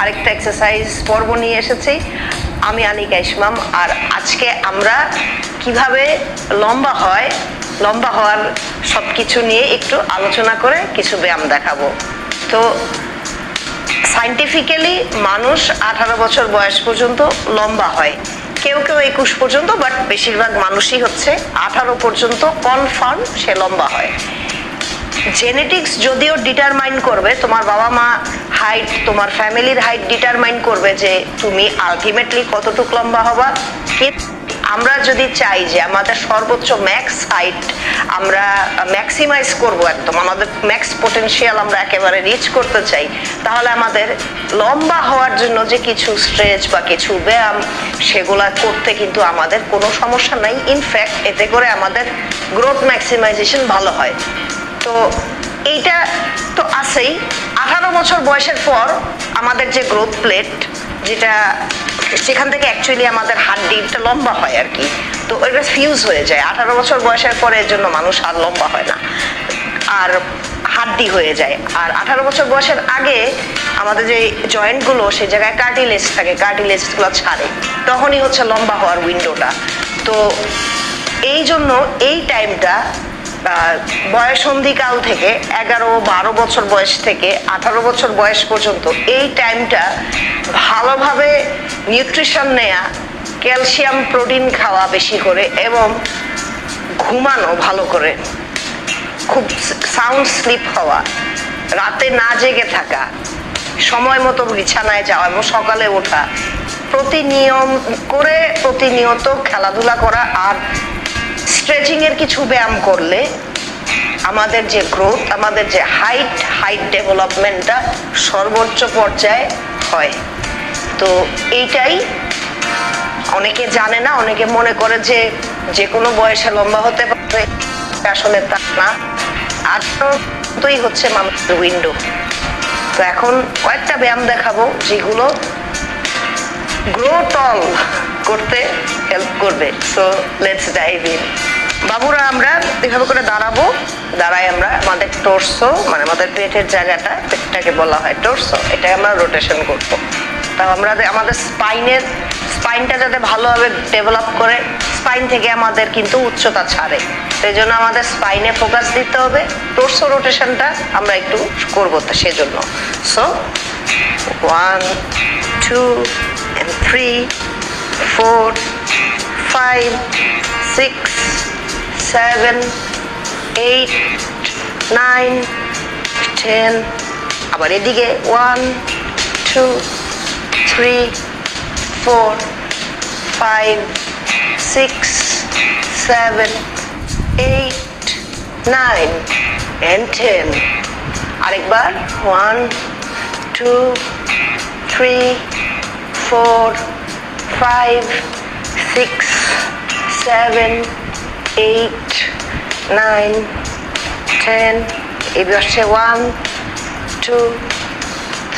আরেকটা এক্সারসাইজ পর্ব নিয়ে এসেছি। আমি আনিকা ইসমাম, আর আজকে আমরা কিভাবে লম্বা হওয়ার সব কিছু নিয়ে একটু আলোচনা করে কিছু ব্যায়াম দেখাবো। তো সায়েন্টিফিক্যালি মানুষ 18 বছর বয়স পর্যন্ত লম্বা হয়, কেউ কেউ 21 পর্যন্ত, বাট বেশিরভাগ মানুষই হচ্ছে 18 পর্যন্ত কনফার্ম সে লম্বা হয়। জেনেটিক্স যদিও ডিটারমাইন করবে, তোমার বাবা মা হাইট, তোমার ফ্যামিলির হাইট ডিটারমাইন করবে যে তুমি আলটিমেটলি কতটুকু লম্বা হবা। আমরা যদি চাই যে আমাদের সর্বোচ্চ ম্যাক্স হাইট আমরা ম্যাক্সিমাইজ করব, একদম আমাদের ম্যাক্স পোটেনশিয়াল আমরা একেবারে রিচ করতে চাই, তাহলে আমাদের লম্বা হওয়ার জন্য যে কিছু স্ট্রেচ বা কিছু ব্যায়াম সেগুলা করতে কিন্তু আমাদের কোনো সমস্যা নাই। ইনফ্যাক্ট এতে করে আমাদের গ্রোথ ম্যাক্সিমাইজেশন ভালো হয়। তো এইটা তো আছেই। 18 বছর বয়সের পর আমাদের যে গ্রোথ প্লেট, যেটা সেখান থেকে অ্যাকচুয়ালি আমাদের হাড্ডিটা লম্বা হয় আর কি, তো এটা ফিউজ হয়ে যায়। 18 বছর বয়সের পরে এর জন্য মানুষ আর লম্বা হয় না, আর হাড্ডি হয়ে যায়। আর 18 বছর বয়সের আগে আমাদের যে জয়েন্টগুলো, সেই জায়গায় কার্টিলেজ থাকে, কার্টিলেজগুলো ছাড়ে, তখনই হচ্ছে লম্বা হওয়ার উইন্ডোটা। তো এই জন্য এই টাইমটা বয়সন্ধিকাল থেকে 11-12 বছর বয়স থেকে 18 বছর বয়স পর্যন্ত, এই টাইমটা ভালোভাবে নিউট্রিশন নেয়া, ক্যালসিয়াম প্রোটিন খাওয়া বেশি করে, এবং ঘুমানো ভালো করে, খুব সাউন্ড স্লিপ হওয়া, রাতে না জেগে থাকা, সময় মতো বিছানায় যাওয়া এবং সকালে ওঠা, প্রতিনিয়ত খেলাধুলা করা, আর স্ট্রেচিং এর কিছু ব্যায়াম করলে আমাদের যে গ্রোথ, আমাদের যে হাইট ডেভেলপমেন্টটা সর্বোচ্চ পর্যায়ে হয়। তো এইটাই অনেকে জানে না, অনেকে মনে করে যে যে কোনো বয়সে লম্বা হতে পারে, আসলে তা না। 18 হচ্ছে মানুষের উইন্ডো। তো এখন কয়েকটা ব্যায়াম দেখাবো যেগুলো গ্রো টল করতে হেল্প করবে। So let's dive in. বাবুরা, আমরা এভাবে করে দাঁড়াই আমরা আমাদের টোরসো, মানে আমাদের পেটের জায়গাটা, পেটটাকে বলা হয় টোরসো, এটা আমরা রোটেশন করবো। তা আমরা আমাদের স্পাইনটা যাতে ভালোভাবে ডেভেলপ করে, স্পাইন থেকে আমাদের কিন্তু উচ্চতা ছাড়ে, সেই জন্য আমাদের স্পাইনে ফোকাস দিতে হবে। টোরসো রোটেশনটা আমরা একটু করবো সেজন্য। সো 1 2 and 3 4 5 6 7 8 9 10, আবার এদিকে 1 2 3 4 5 6 7 8 9 and 10, আরেকবার 1 2 3 4 5 6 7 8 9 10, এবার আসছে 1 2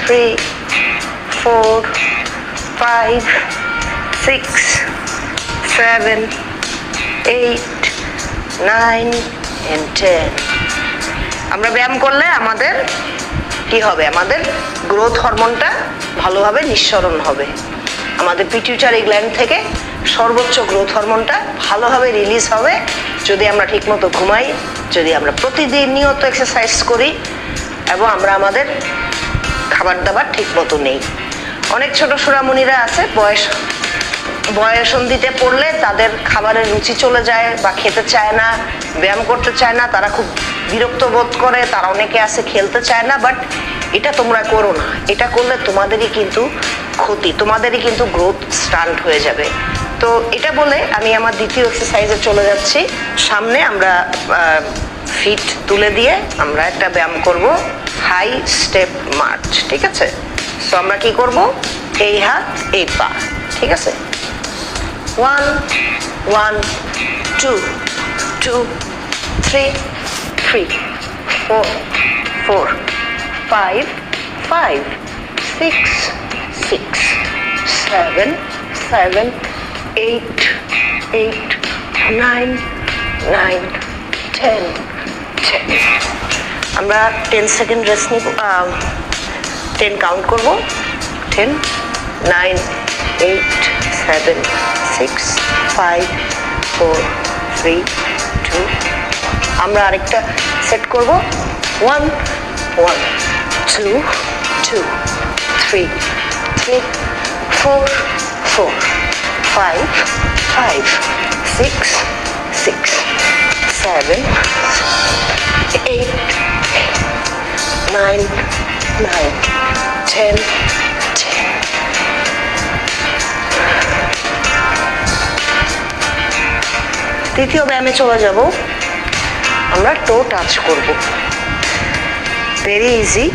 3 4 5 6 7 8 9 and 10। আমরা ব্যায়াম করলে আমাদের কি হবে? আমাদের গ্রোথ হরমোনটা ভালোভাবে নিঃসরণ হবে, আমাদের পিটিউটারি গ্ল্যান্ড থেকে সর্বোচ্চ গ্রোথ হরমোনটা ভালোভাবে রিলিজ হবে যদি আমরা ঠিকমতো ঘুমাই, যদি আমরা প্রতিনিয়ত এক্সারসাইজ করি, এবং আমরা আমাদের খাবার দাবার ঠিকমতো নেই। অনেক ছোট সোনামণিরা আছে, বয়সন্ধিতে পড়লে তাদের খাবারের রুচি চলে যায় বা খেতে চায় না, ব্যায়াম করতে চায় না, তারা খুব বিরক্ত বোধ করে, তারা অনেকে আছে খেলতে চায় না। বাট এটা তোমরা করো না, এটা করলে তোমাদেরই কিন্তু ক্ষতি, তোমাদেরই কিন্তু গ্রোথ স্টান্ট হয়ে যাবে। তো এটা বলে আমি আমার দ্বিতীয় এক্সারসাইজে চলে যাচ্ছি। সামনে আমরা ফিট তুলে দিয়ে আমরা একটা ব্যায়াম করব, হাই স্টেপ মার্চ, ঠিক আছে? সো আমরা কি করব? এই হাত এই পা, ঠিক আছে? 1 1 2 2 3 3 4 4 5 5 6 6 7 7 8 8 9 9 10 10। আমরা 10 সেকেন্ড রেস্ট নিব, 10 কাউন্ট করব। 10, 9, 8, 7, 6, 5, 4, 3, 2. আমরা আরেকটা সেট করব। 1, 1, 2, 2, 3, 3, 4, 4, 5, 5, 6, 6, 7, 8, 9, 9, 10, 10. তৃতীয় ব্যায়ামে চলে যাব। আমরা টো টাচ করব। Very easy.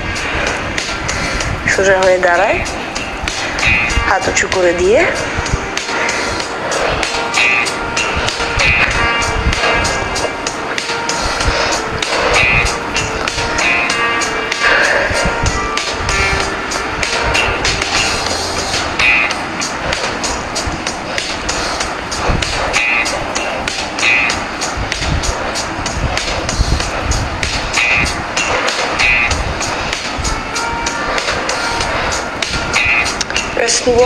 সোজা হয়ে দাঁড়ায়, হাত উঁচু করে দিয়ে রেস্ট নিব।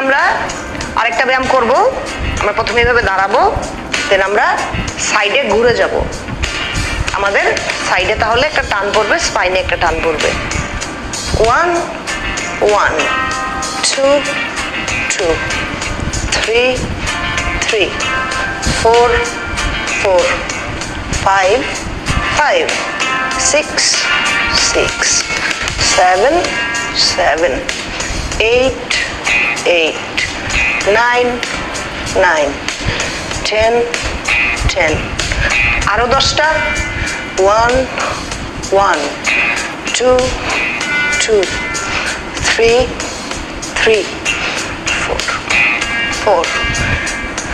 আমরা আরেকটা ব্যায়াম করব। আমরা প্রথমে এভাবে দাঁড়াবো, দেন আমরা সাইডে ঘুরে যাব। আমাদের সাইডে তাহলে একটা টান পড়বে, স্পাইনে একটা টান পড়বে। 1, 1, 2, 2, 3, 3, 4, 4, 5, 5, 6, 6, 7, 7, 8, 8, 9, 9, 10, 10. আরো 10টা। 1, 1, 2, 2, 3, 3, 4, 4,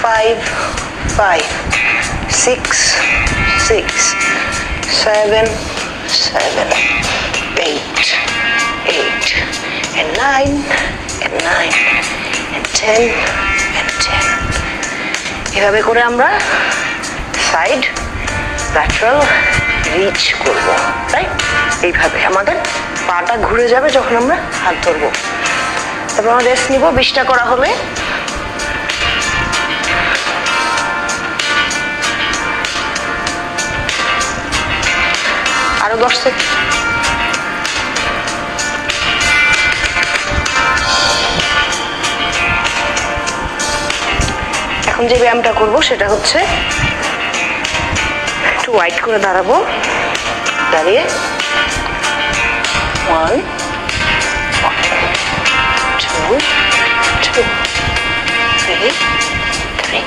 5, 5, 6, 6, 7, 7, 8, 8, and 9, and 9, and 10, and 10. এভাবে করে আমরা সাইড ল্যাটারাল রিচ করব, রাইট? এইভাবে আমাদের পাটা ঘুরে যাবে যখন আমরা হাত ধরবো। তারপর আমরা রেস্ট নিব। 20টা করা হলে আরো 10 সেকেন্ড। এখন যে ব্যায়ামটা করব সেটা হচ্ছে একটু ওয়াইড করে দাঁড়াবো। দাঁড়িয়ে 1, 2, 2, 3, 3.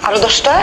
আরো 10টা।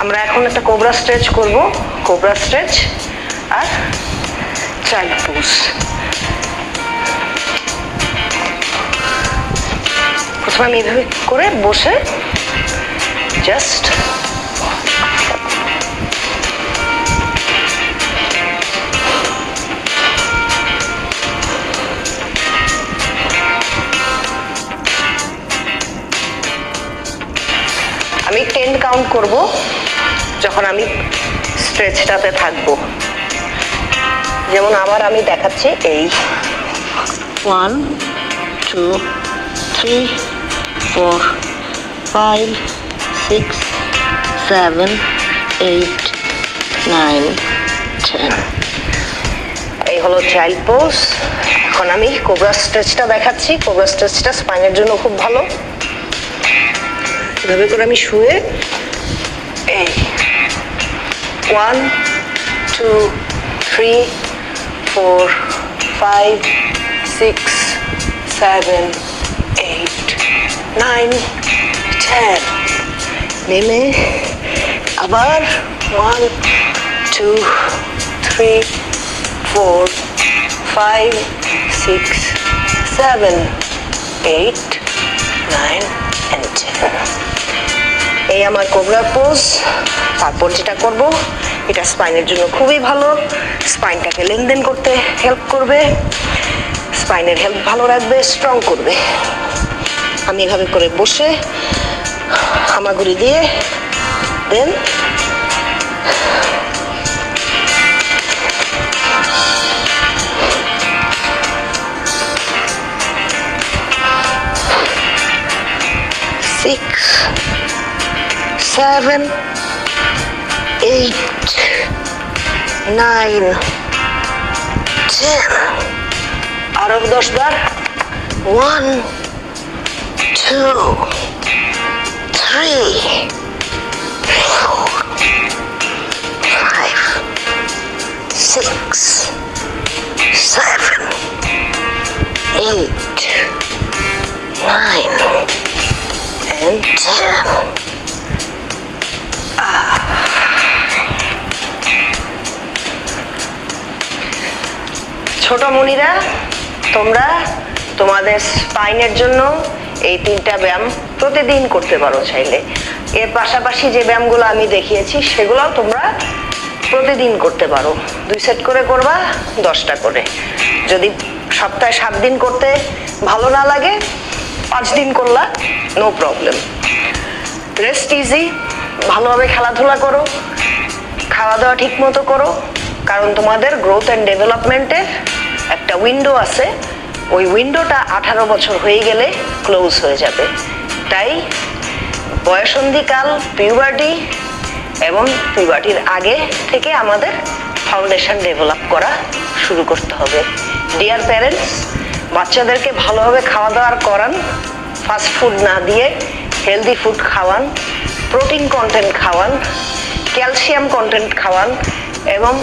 আমরা এখন একটা কোবরা স্ট্রেচ করব। কোবরা স্ট্রেচ আর চাইল্ড পোজ। প্রথমে আমি এইভাবে করে বসে জাস্ট কাউন্ট করব যখন আমি স্ট্রেচটাতে থাকবো। যেমন আমি দেখাচ্ছি, এই 1 2 3 4 5 6 7 8 9 10। এই হলো চাইল্ড পোজ। এখন আমি কোবরা স্ট্রেচটা দেখাচ্ছি। কোবরা স্ট্রেচটা স্পাইনের জন্য খুব ভালো। এভাবে করে আমি শুয়ে এই 1 2 3 4 5 6 7 8 9 10 নেমে আবার 1 2 3 4 5 6 7 8 9 and 10। এই আমার কোবরা পোজ। তারপর যেটা করব, এটা স্পাইনের জন্য খুবই ভালো। স্পাইনটাকে লেনদেন করতে হেল্প করবে, স্পাইনের হেলথ ভালো রাখবে, স্ট্রং করবে। আমি এভাবে করে বসে হামাগুড়ি দিয়ে দেন six, 7, 8, 9, 10। আরো 10 বার। 1 2 3 4 5 6 7 8 9 and 10। ছোট মনিরা, তোমরা তোমাদের স্পাইনের জন্য এই 3টা ব্যায়াম প্রতিদিন করতে পারো চাইলে। এর পাশাপাশি যে ব্যায়ামগুলো আমি দেখিয়েছি সেগুলোও তোমরা প্রতিদিন করতে পারো। 2 সেট করে করবা, 10টা করে। যদি সপ্তাহে 7 দিন করতে ভালো না লাগে, 5 দিন করলা, নো প্রবলেম। রেস্ট ইজি, ভালোভাবে খেলাধুলা করো, খাওয়া দাওয়া ঠিক মতো করো, কারণ তোমাদের গ্রোথ অ্যান্ড ডেভেলপমেন্টের একটা উইন্ডো আছে। ওই উইন্ডোটা 18 বছর হয়ে গেলে ক্লোজ হয়ে যাবে। তাই বয়সন্ধিকাল, পিউবার্টি এবং পিউবার্টির আগে থেকে আমাদের ফাউন্ডেশন ডেভেলপ করা শুরু করতে হবে। ডিয়ার প্যারেন্টস, বাচ্চাদেরকে ভালোভাবে খাওয়া দাওয়ার করান, ফাস্ট ফুড না দিয়ে হেলদি ফুড খাওয়ান, প্রোটিন কন্টেন্ট খাওয়ান, ক্যালসিয়াম কন্টেন্ট খাওয়ান এবং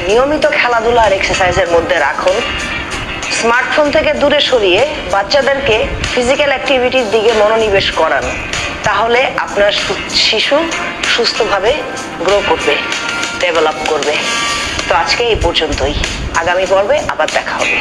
নিয়মিত খেলাধুলা আর এক্সারসাইজের মধ্যে রাখুন। স্মার্টফোন থেকে দূরে সরিয়ে বাচ্চাদেরকে ফিজিক্যাল অ্যাক্টিভিটির দিকে মনোনিবেশ করান। তাহলে আপনার শিশু সুস্থভাবে গ্রো করবে, ডেভেলপ করবে। তো আজকে এই পর্যন্তই। আগামী পর্বে আবার দেখা হবে।